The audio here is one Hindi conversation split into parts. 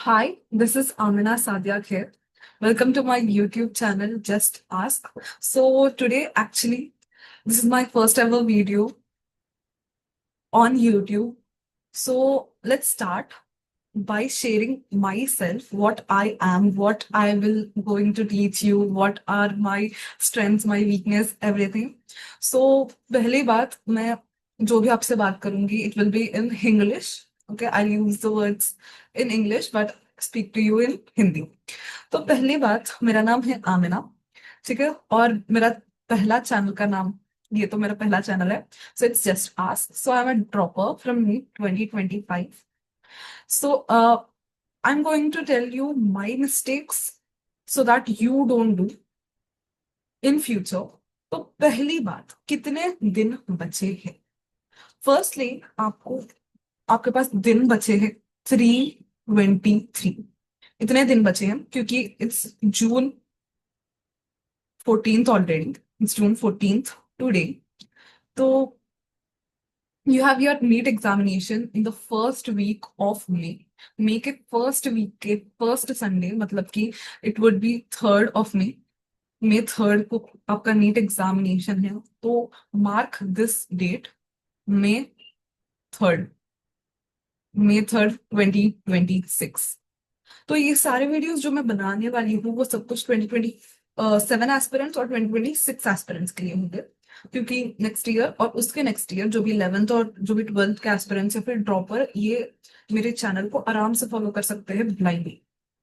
Hi, this is Amina Sadia here. Welcome to my YouTube channel, Just Ask. So, today, actually, this is my first ever video on YouTube. So, let's start by sharing myself, what I am, what I will going to teach you, what are my strengths, my weakness, everything. So, पहली बात मैं जो भी आपसे बात करूंगी, it will be in English. Okay, I'll use the words in English, but speak to you in Hindi. तो पहली बात, मेरा नाम है आमिना, ठीक है, और मेरा पहला चैनल का नाम, ये तो मेरा पहला चैनल है. So it's just ask. So I am a dropper from NEET 2025. So, I'm going to tell you my mistakes so that you don't do in future. तो पहली बात, कितने दिन बचे हैं? फर्स्टली आपको, आपके पास दिन बचे हैं 323. इतने दिन बचे हैं क्योंकि it's June 14th already. It's June 14th today. तो you have your NEET examination in the first week of May. Make it first week के first Sunday, मतलब कि it would be 3rd of May. May 3rd को आपका NEET examination है. तो mark this date, May 3rd, May 3rd 2026. तो ये सारे वीडियोस जो मैं बनाने वाली हूँ वो सब कुछ 2027 एस्पिरेंट्स और 2026 एस्पिरेंट्स के लिए होंगे, क्योंकि नेक्स्ट ईयर और उसके नेक्स्ट ईयर जो भी 11th और जो भी 12th के एस्पिरेंट्स या फिर ड्रॉपर, ये मेरे चैनल को आराम से फॉलो कर सकते हैं ब्लाइंडली.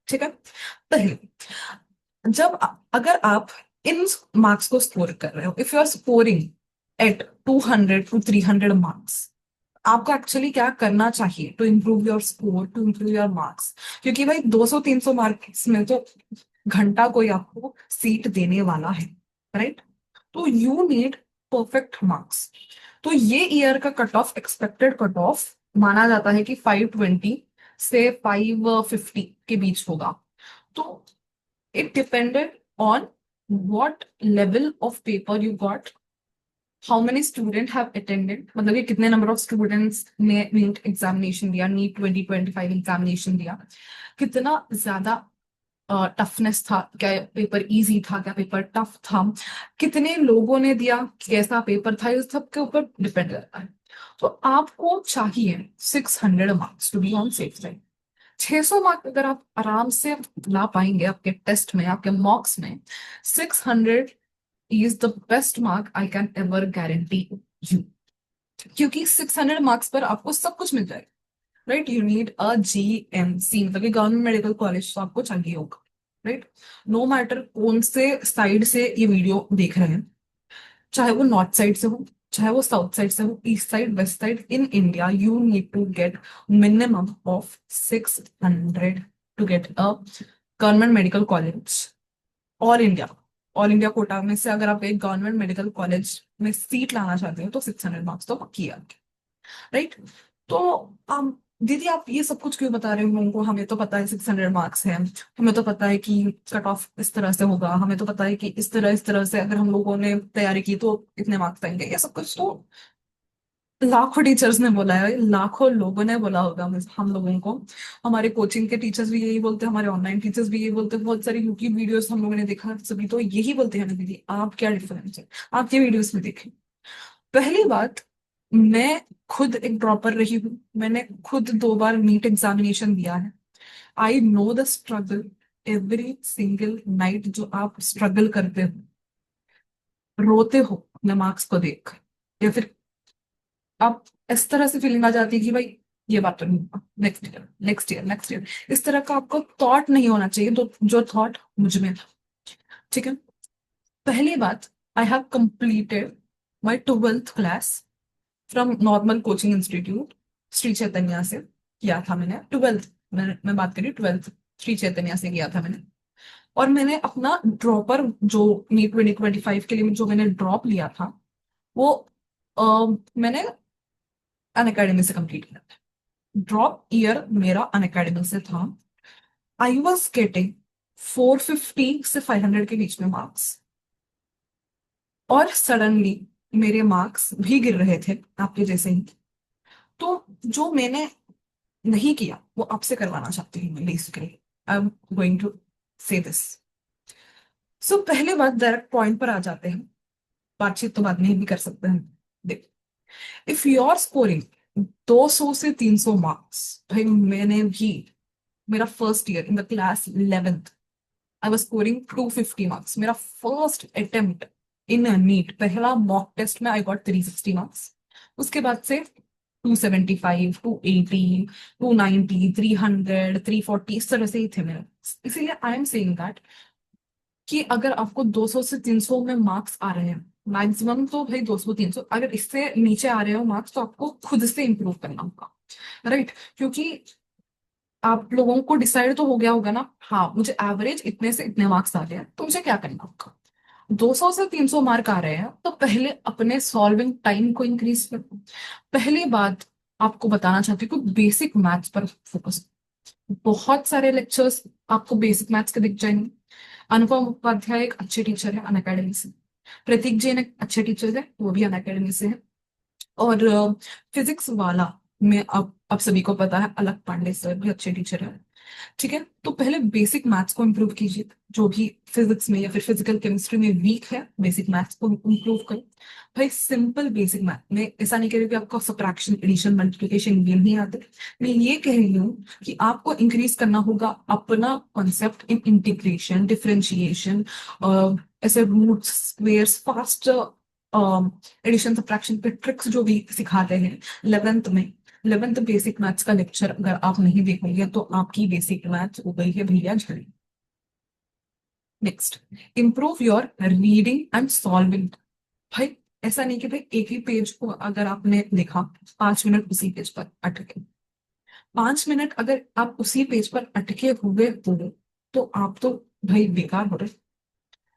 ठीक है. पहले, अगर आप इन मार्क्स को स्कोर कर रहे हो, if you are scoring at 200 to 300 marks, आपको एक्चुअली क्या करना चाहिए to improve your score, to improve your marks? क्योंकि भाई 200-300 मार्क्स में तो घंटा कोई आपको सीट देने वाला है, राइट? तो यू नीड परफेक्ट मार्क्स. तो ये ईयर का cut off, expected cut off माना जाता है कि 520 से 550 के बीच होगा. तो it depended on what level of paper you got, how many students have attended, मतलब कि कितने नंबर ऑफ स्टूडेंट्स ने नीट एग्जामिनेशन दिया, नीट 2025 एग्जामिनेशन दिया, कितना ज्यादा टफनेस था, क्या पेपर इजी था, क्या पेपर टफ था, कितने लोगों ने दिया, कैसा पेपर था, इस सब के ऊपर डिपेंड करता है. तो आपको चाहिए 600 marks to be on safe side. 600 marks अगर आप आराम से ला पाएंगे आपके टेस्ट में, आपके मॉक्स में, 600 is the best mark I can ever guarantee you. क्योंकि 600 मार्क्स पर आपको सब कुछ मिल जाएगा, right? You need a GMC, मतलब कि गवर्नमेंट मेडिकल कॉलेज तो आपको चाहिए होगा, राइट? नो मैटर कौन से साइड से ये वीडियो देख रहे हैं, चाहे वो नॉर्थ साइड से हो, चाहे वो साउथ साइड से हो, east side, west side, in India you need to get minimum of 600 to get a government medical college. All India quota में से अगर आप एक गवर्नमेंट मेडिकल कॉलेज में सीट लाना चाहते हो तो 600 मार्क्स तो पक्की है, राइट? तो दीदी आप ये सब कुछ क्यों बता रहे हो हमको? हमें तो पता है 600 मार्क्स है, हमें तो पता है कि कट ऑफ इस तरह से होगा, हमें तो पता है कि इस तरह से अगर हम लोगों ने तैयारी की तो इतने मार्क्स आएंगे. ये सब कुछ तो लाखों टीचर्स ने बोला है, लाखों लोगों ने बोला होगा हम लोगों को. हमारे कोचिंग के टीचर्स भी यही बोलते हैं, हमारे ऑनलाइन टीचर्स भी यही बोलते हैं, बहुत सारी यूट्यूब वीडियोस हम लोगों ने देखा, सभी तो यही बोलते हैं ना. दीदी आप क्या डिफरेंस है आपके वीडियोस में देखें? पहली बात, मैं खुद एक ड्रॉपर रही हूँ, मैंने खुद 2 बार नीट एग्जामिनेशन दिया है. I know the struggle, every single night जो आप स्ट्रगल करते हो, रोते हो अपने मार्क्स को देख, या फिर आप इस तरह से फीलिंग आ जाती है कि भाई ये बात तो नहीं होगा, next year, next year, next year, इस तरह का आपको थॉट नहीं होना चाहिए, तो जो थॉट मुझ में था. ठीक है. पहली बात, I have completed my 12th class from normal coaching institute Shri Chaitanya से किया था मैंने. मैं बात करी 12th श्री चैतन्य से किया था मैंने. और मैंने अपना ड्रॉपर जो नीट 2025 के लिए जो मैंने ड्रॉप लिया था, वो मैंने अन अकेडमी से कंप्लीट किया था. ड्रॉप ईयर मेरा अन अकेडमी से था. आई वॉज गेटिंग 450 से 500 के बीच में मार्क्स, और सडनली मेरे मार्क्स भी गिर रहे थे आपके जैसे ही. तो जो मैंने नहीं किया वो आपसे करवाना चाहती हूँ मैं, basically I am going to say this. So पहले बात डायरेक्ट पॉइंट पर आ जाते हैं, बातचीत तो बाद में भी कर सकते हैं। देख, इफ यू आर स्कोरिंग 200 से 300 मार्क्स, भाई मैंने भी, मेरा first year in the class 11th I was scoring 250 marks. मेरा फर्स्ट अटेम्प्ट इन नीट, पहला मॉक टेस्ट में आई गॉट 360 मार्क्स। उसके बाद से 275, 280, 290, 300, 340 इस तरह से ही थे मेरे। इसीलिए आई एम सेइंग दैट कि अगर आपको 200 से 300 में मार्क्स आ रहे हैं, मैक्सिमम तो भाई 200 300, अगर इससे नीचे आ रहे हो मार्क्स तो आपको खुद से इंप्रूव करना होगा, राइट? क्योंकि आप लोगों को डिसाइड तो हो गया होगा ना, हाँ मुझे एवरेज इतने से इतने मार्क्स आ रहे हैं तो मुझे क्या करना होगा। 200 से 300 मार्क आ रहे हैं तो पहले अपने सॉल्विंग टाइम को इंक्रीज करो। पहली बात आपको बताना चाहती हूँ कि बेसिक मैथ्स पर फोकस। बहुत सारे लेक्चर्स आपको बेसिक मैथ्स के दिख जाएंगे। अनुपम उपाध्याय एक अच्छे टीचर है अनअकैडमी से। प्रतीक जैन एक अच्छे टीचर है, वो भी अनअकैडमी से है। और फिजिक्स वाला में अब सभी को पता है अलग पांडे सर भी अच्छे टीचर है। ठीक है, तो पहले बेसिक मैथ्स को इम्प्रूव कीजिए। जो भी फिजिक्स में या फिर फिजिकल केमिस्ट्री में वीक है, बेसिक मैथ्स को इम्प्रूव करो। भाई सिंपल बेसिक मैथ में ऐसा नहीं कह रही कि आपको सबट्रैक्शन एडिशन मल्टीप्लिकेशन ये नहीं आते। मैं ये कह रही हूँ कि आपको इंक्रीज करना होगा अपना कॉन्सेप्ट इन इंटीग्रेशन, डिफरेंशिएशन, ऐसे roots, squares, fast addition subtraction पे ट्रिक्स जो भी सिखाते हैं 11th में। 11th बेसिक मैथ्स का लेक्चर अगर आप नहीं देखोगे तो आपकी बेसिक मैथ्स हो गई है भैया झड़ी। Next, improve your reading and solving. भाई ऐसा नहीं कि भाई एक ही पेज को अगर आपने लिखा 5 मिनट उसी पेज पर अटके, 5 मिनट अगर आप उसी पेज पर अटके हुए हो तो आप तो भाई बेकार हो रहे।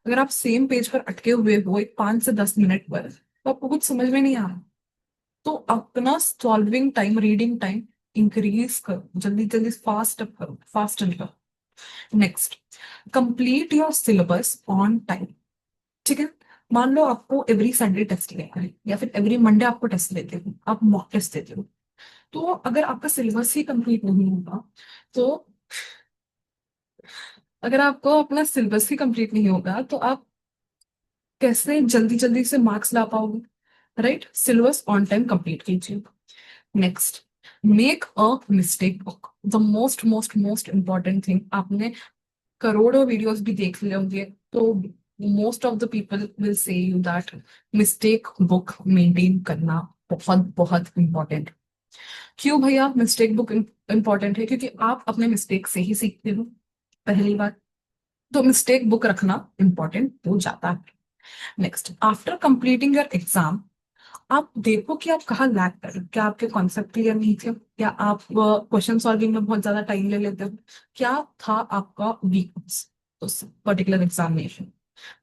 अगर आप सेम पेज पर अटके हुए हो एक 5 से 10 मिनट पर तो आपको कुछ समझ में नहीं आ रहा, तो अपना solving time, reading time increase करो, जल्दी जल्दी फास्ट अप करो, फास्ट करो। Next, complete your syllabus on time. ठीक है, मान लो आपको एवरी संडे टेस्ट लेना है या फिर एवरी मंडे आपको टेस्ट लेते हो, आप मॉक टेस्ट देते हो, तो अगर आपका सिलेबस ही कंप्लीट नहीं होगा तो, अगर आपको अपना सिलेबस ही कंप्लीट नहीं होगा तो आप कैसे जल्दी जल्दी से मार्क्स ला पाओगे, right? Syllabus on time complete कीजिए। Next, make a mistake book. The most most most important thing, आपने करोड़ों वीडियोस भी देख लिए होंगे तो most of the people will say you that mistake book maintain करना बहुत बहुत इंपॉर्टेंट। क्यों भैया मिस्टेक बुक इंपॉर्टेंट है? क्योंकि आप अपने मिस्टेक से ही सीखते हो, पहली बात। तो मिस्टेक बुक रखना इंपॉर्टेंट हो जाता है। Next, after completing your exam, आप देखो कि आप कहाँ लैग कर रहे हो। क्या आपके कॉन्सेप्ट क्लियर नहीं थे? क्या आप क्वेश्चन सॉल्विंग में बहुत ज्यादा टाइम ले लेते हो? क्या था आपका वीकनेस उस पर्टिकुलर एग्जामिनेशन?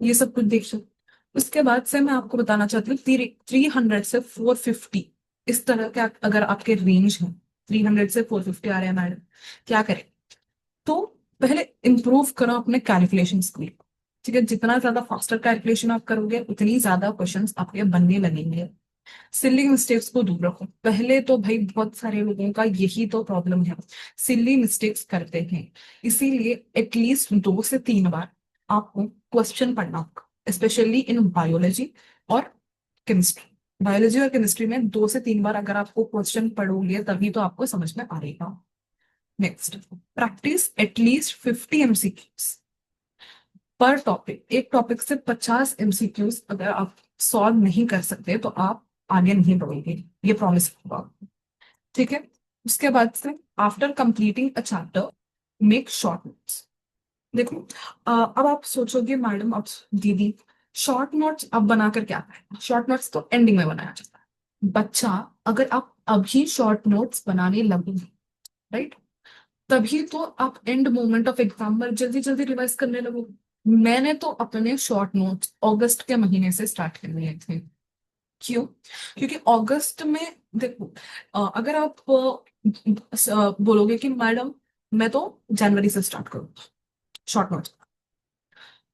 ये सब कुछ देखिए। उसके बाद से मैं आपको बताना चाहती हूँ 300 से 450 इस तरह के अगर आपके रेंज है, 300 से 450 आ रहे हैं मैडम, क्या करें? तो पहले इंप्रूव करो अपने कैलकुलेशन स्किल। ठीक है, जितना ज्यादा फास्टर कैलकुलेशन आप करोगे उतनी ज्यादा क्वेश्चंस आपके बनने लगेंगे। सिली मिस्टेक्स को दूर रखो। पहले तो भाई बहुत सारे लोगों का यही तो प्रॉब्लम है, सिली मिस्टेक्स करते हैं। इसीलिए एटलीस्ट 2 से 3 बार आपको क्वेश्चन पढ़ना होगा, स्पेशली इन बायोलॉजी और केमिस्ट्री। बायोलॉजी और केमिस्ट्री में 2 से 3 बार अगर आपको क्वेश्चन पढ़ोगे तभी तो आपको समझ में आएगा। नेक्स्ट, प्रैक्टिस एटलीस्ट 50 MCQs पर टॉपिक। एक टॉपिक से 50 MCQs अगर आप सॉल्व नहीं कर सकते तो आप आगे नहीं बढ़ोगे, ये प्रॉमिस होगा। ठीक है, उसके बाद से after completing a chapter make short notes. देखो, अब आप सोचोगे मैडम अब दीदी शॉर्ट नोट्स अब बनाकर क्या करें? शॉर्ट नोट्स तो एंडिंग में बनाया जाता है बच्चा। अगर आप अभी शॉर्ट नोट्स बनाने लगोगे, राइट, तभी तो आप एंड मोमेंट ऑफ एग्जाम पर जल्दी जल्दी रिवाइज करने लगोगे। मैंने तो अपने शॉर्ट नोट्स अगस्त के महीने से स्टार्ट कर लिए थे। क्यों? क्योंकि अगस्त में देखो, अगर आप बोलोगे कि मैडम मैं तो जनवरी से स्टार्ट करूँ शॉर्ट नोट्स,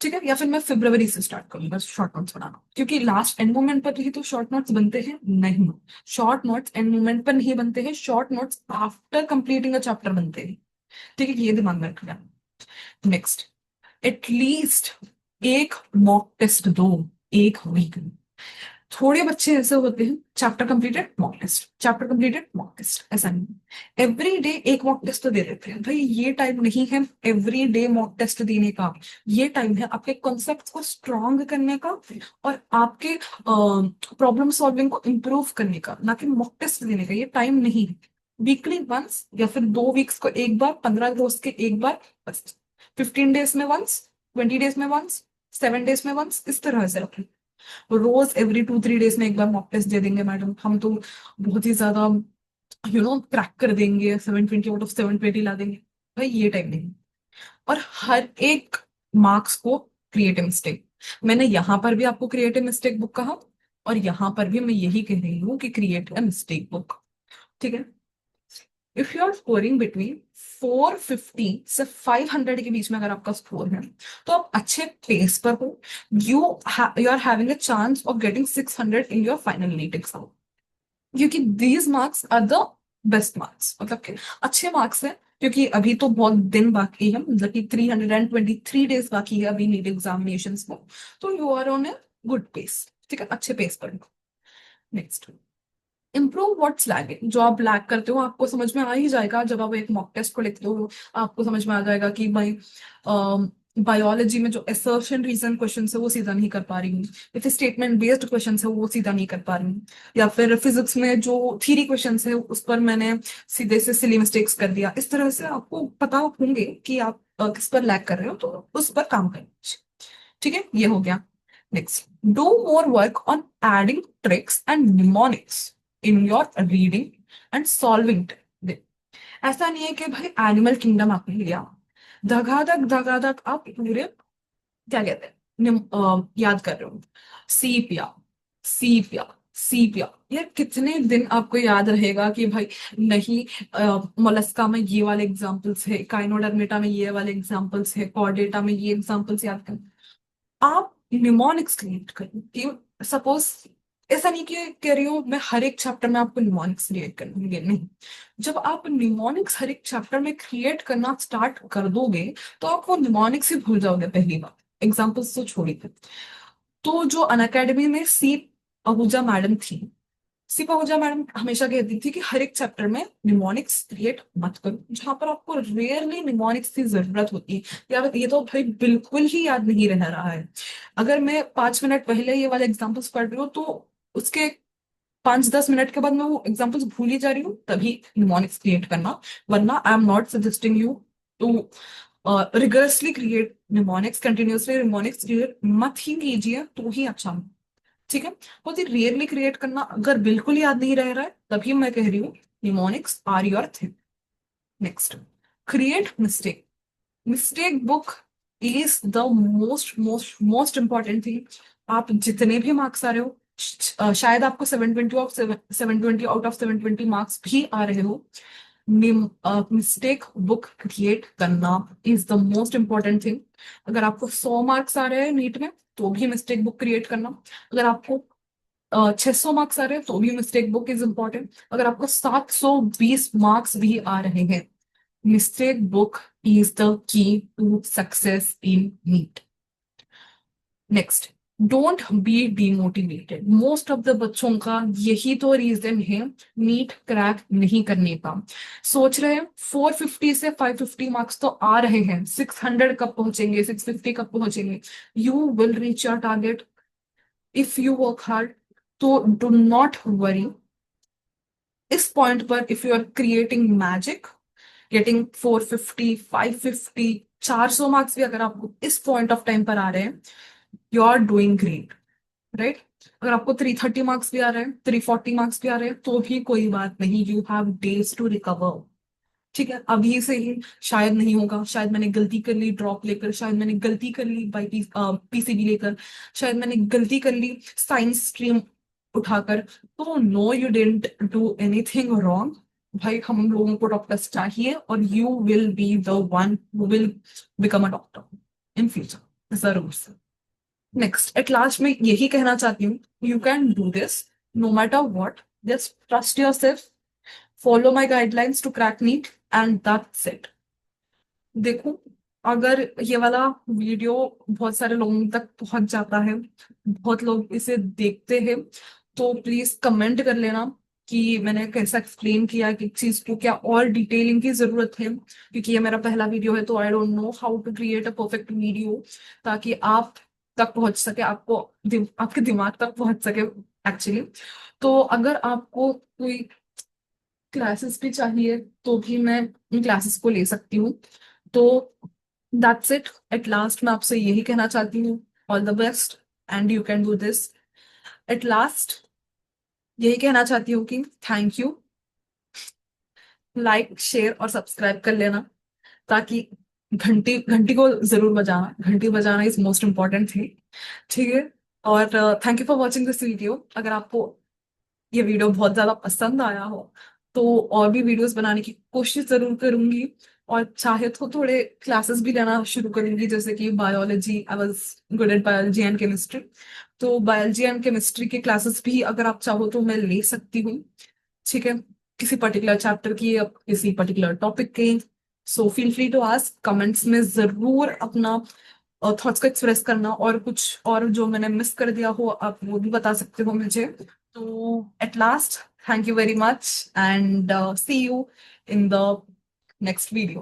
ठीक है, या फिर मैं फरवरी से स्टार्ट करूंगा शॉर्ट नोट्स बनाना, क्योंकि लास्ट एंड मोमेंट पर ही तो शॉर्ट नोट्स बनते हैं नहीं। शॉर्ट नोट्स एंड मोमेंट पर नहीं बनते हैं, short notes after completing a chapter बनते हैं। ठीक है, ये दिमाग में रखना। नेक्स्ट, एटलीस्ट एक मॉक टेस्ट दो एक वीक में। थोड़े बच्चे ऐसे होते हैं, chapter completed mock test, chapter completed mock test, ऐसा नहीं। एवरी डे एक मॉक टेस्ट तो दे देते हैं भाई, ये टाइम नहीं है एवरी डे मॉक टेस्ट देने का। ये टाइम है आपके कॉन्सेप्ट को स्ट्रॉन्ग करने का और आपके प्रॉब्लम सॉल्विंग को इम्प्रूव करने का, ना कि मॉक टेस्ट देने का। ये टाइम नहीं है। वीकली वंस या फिर 2 वीक्स को एक बार, 15 रोज के एक बार, बस। 15 डेज में वंस, 20 डेज में वंस, 7 डेज में वंस, इस तरह से रखें। रोज एवरी 2-3 डेज में एक बार मॉक टेस्ट दे देंगे मैडम, हम तो बहुत ही ज्यादा क्रैक कर देंगे, 720 आउट ऑफ 720 ला देंगे। भाई ये टाइम नहीं। और हर एक मार्क्स को क्रिएटिव मिस्टेक, मैंने यहां पर भी आपको क्रिएटिव मिस्टेक बुक कहा और यहां पर भी मैं यही कह रही हूँ कि क्रिएट अ मिस्टेक बुक। ठीक है, if you are scoring between 450 से 500 के बीच में अगर आपका स्कोर है तो आप अच्छे पेस पर हो। You you are having a chance of getting 600 in your final NEET exam, क्योंकि these marks are the best marks, मतलब कि अच्छे मार्क्स है। क्योंकि अभी तो बहुत दिन बाकी है, मतलब कि 323 डेज बाकी है अभी नीट एग्जामिनेशन को। तो you are on a good pace. ठीक है, अच्छे पेस पर। Next, improve what's lagging. जो आप लैग करते हो आपको समझ में आ ही जाएगा, जब आप एक मॉक टेस्ट को लिखते हो आपको समझ में आ जाएगा कि भाई बायोलॉजी में जो असर्शन रीजन क्वेश्चन है वो सीधा नहीं कर पा रही हूँ, या फिर स्टेटमेंट बेस्ड क्वेश्चन है वो सीधा नहीं कर पा रही हूँ, या फिर फिजिक्स में जो थ्योरी क्वेश्चन है उस पर मैंने सीधे से सिली मिस्टेक्स कर दिया। इस तरह से आपको पता होंगे कि आप किस पर लैग कर रहे हो, तो उस पर काम करें। ठीक है, ये हो गया। Next, do more work on adding tricks and mnemonics in your reading and solving. ऐसा नहीं है कि भाई एनिमल किंगडम आपने लिया, धगाधक आप पूरे क्या कहते हैं याद कर रहे हो। सीपिया, सीपिया, सीपिया, यार कितने दिन आपको याद रहेगा कि भाई नहीं, मोलस्का में ये वाले एग्जांपल्स है, काइनोडर्मेटा में ये वाले एग्जांपल्स है, कॉर्डेटा में ये एग्जांपल्स याद कर। आप निमोनिक्स क्रिएट करें कि सपोज, ऐसा नहीं कि कह रही हूँ मैं हर एक चैप्टर में आपको निमोनिक्स क्रिएट करनी नहीं। जब आप निमोनिक्स हर एक चैप्टर में क्रिएट करना स्टार्ट कर दोगे तो आप वो निमोनिक्स ही भूल जाओगे पहली बार, एग्जाम्पल्स तो छोड़िए। तो जो अनअकैडमी में सी आहूजा मैडम थी, सिपा आहूजा मैडम हमेशा कहती थी कि हर एक चैप्टर में निमोनिक्स क्रिएट मत करो, जहां पर आपको रेयरली निमोनिक्स की जरूरत होती है। यार ये तो भाई बिल्कुल ही याद नहीं रह रहा है। अगर मैं 5 मिनट पहले ये वाले एग्जाम्पल्स पढ़ रही हूँ तो उसके 5-10 मिनट के बाद मैं वो एग्जाम्पल्स भूल ही जा रही हूँ, तभी निमोनिक्स क्रिएट करना। वरना I am not suggesting you to rigorously create mnemonics, continuously mnemonics create मत ही कीजिए तो ही अच्छा। ठीक है, बहुत ही रेयरली क्रिएट करना, अगर बिल्कुल याद नहीं रह रहा है तभी मैं कह रही हूँ mnemonics are your thing. Next, create mistake, mistake book is the most most most important thing. आप जितने भी मार्क्स आ रहे हो, शायद आपको 720 मार्क्स भी आ रहे हो, मिस्टेक बुक क्रिएट करना is the most important thing. अगर आपको 100 मार्क्स आ रहे हैं नीट में तो भी मिस्टेक बुक क्रिएट करना। अगर आपको 600 मार्क्स आ रहे हैं तो भी मिस्टेक बुक इज इंपॉर्टेंट। अगर आपको 720 मार्क्स भी आ रहे हैं, mistake book is the key to success in NEET. Next, don't be demotivated. Most of the बच्चों का यही तो रीजन है नीट क्रैक नहीं करने का। सोच रहे हैं 450 से 550 मार्क्स तो आ रहे हैं, 600 कब पहुंचेंगे, 650 कब पहुंचेंगे। You will reach your target if you work hard. तो डू नॉट वरी इस पॉइंट पर। If you are creating magic, getting 450, 550, 400 marks भी अगर आपको इस पॉइंट ऑफ टाइम पर आ रहे हैं, you are doing great, right. अगर आपको 330 मार्क्स भी आ रहे हैं, 340 मार्क्स भी आ रहे हैं तो भी कोई बात नहीं, you have days to recover. ठीक है, अभी से ही शायद नहीं होगा, शायद मैंने गलती कर ली ड्रॉप लेकर, शायद मैंने गलती कर ली बाई पीसीबी लेकर, शायद मैंने गलती कर ली साइंस स्ट्रीम उठाकर। तो no, you didn't do anything wrong. भाई हम लोगों को डॉक्टर्स चाहिए और you will be the one who will become a doctor in future. जरूर से। नेक्स्ट एट लास्ट मैं यही कहना चाहती हूँ, you can do this no matter what, just trust yourself, follow my guidelines to crack NEET and that's it. देखो, अगर ये वाला वीडियो बहुत सारे लोगों तक पहुंच जाता है, बहुत लोग इसे देखते हैं, तो प्लीज कमेंट कर लेना कि मैंने कैसा एक्सप्लेन किया कि चीज को क्या और डिटेलिंग की जरूरत है, क्योंकि ये मेरा पहला वीडियो है, तो I don't know how to create a perfect video ताकि आप तक पहुंच सके, आपको आपके दिमाग तक पहुंच सके एक्चुअली। तो अगर आपको कोई क्लासेस भी चाहिए तो भी मैं इन क्लासेस को ले सकती हूँ। तो दैट्स इट, एट लास्ट मैं आपसे यही कहना चाहती हूँ, all the best and you can do this. At last यही कहना चाहती हूँ कि थैंक यू, लाइक शेयर और सब्सक्राइब कर लेना, ताकि घंटी घंटी को जरूर बजाना, घंटी बजाना इज मोस्ट इम्पॉर्टेंट थिंग। ठीक है। और thank you for watching this video. अगर आपको ये वीडियो बहुत ज्यादा पसंद आया हो तो और भी वीडियोस बनाने की कोशिश जरूर करूंगी, और चाहे तो थोड़े क्लासेस भी लेना शुरू करूंगी, जैसे कि biology, I was good at biology and chemistry, तो बायोलॉजी एंड केमिस्ट्री के क्लासेस भी अगर आप चाहो तो मैं ले सकती हूँ। ठीक है, किसी पर्टिकुलर चैप्टर की या किसी पर्टिकुलर टॉपिक के। So feel free to ask, comments में जरूर अपना थॉट्स को एक्सप्रेस करना, और कुछ और जो मैंने मिस कर दिया हो आप वो भी बता सकते हो मुझे। तो at last, thank you very much and see you in the next video.